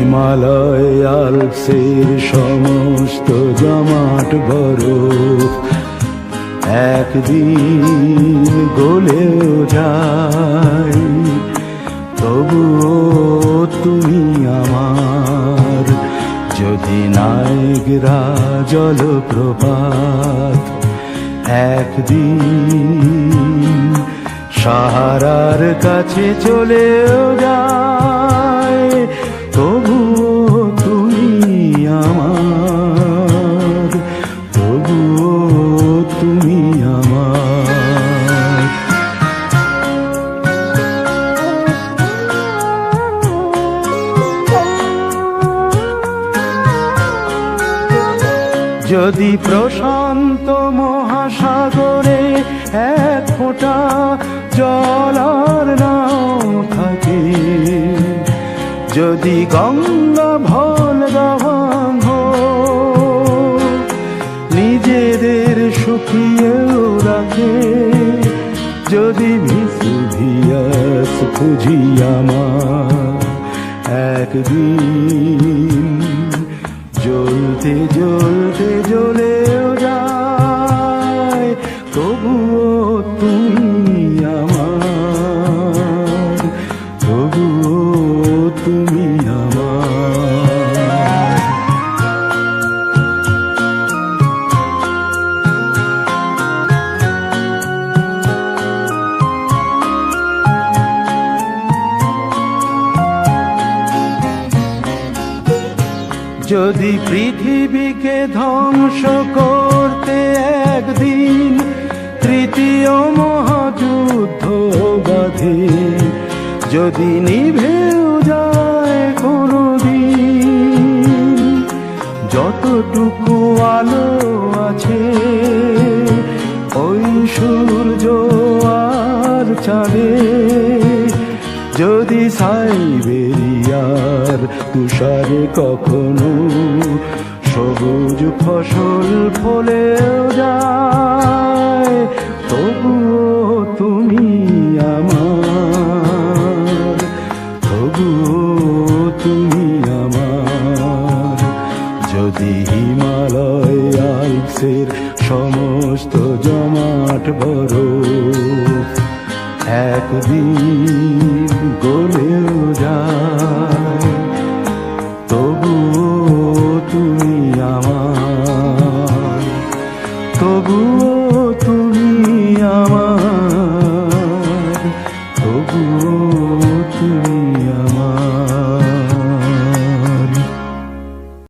হিমালয় আল্পসের সমস্ত জমাট বরফ একদিন গলেও যায়, তবুও তুমি আমার। যদি নায়েগ্রা জলপ্রপাত একদিন সাহারার কাছে চলেও যায়, তবুও তুমি আমার, তবুও তুমি আমার। যদি প্রশান্ত মহাসাগরে এক ফোঁটা জল আর নাও থাকে, যদি গঙ্গা ভোলগা নিজেদের শুকিয়েও রাখে, যদি ভিসুভিয়াস ফুজিয়ামা একদিন জ্বলতে জ্বলতে জ্বলেও যায়, তবুও তুমি আমার, তবুও তুমি আমার। যদি পৃথিবীকে ধ্বংস করতে একদিন তৃতীয় মহাযুদ্ধ বাধে, যদি নিভেও যায় কোনদিন যতটুকু আলো আছে ওই সূর্য আর চাঁদে, যদি সাইবেরিয়ার তুষারে কখনো সবুজ ফসল ফলেও যায়, তবুও তুমি আমার, তবুও তুমি আমার। যদি হিমালয় আল্পসের সমস্ত জমাট বরফ একদিন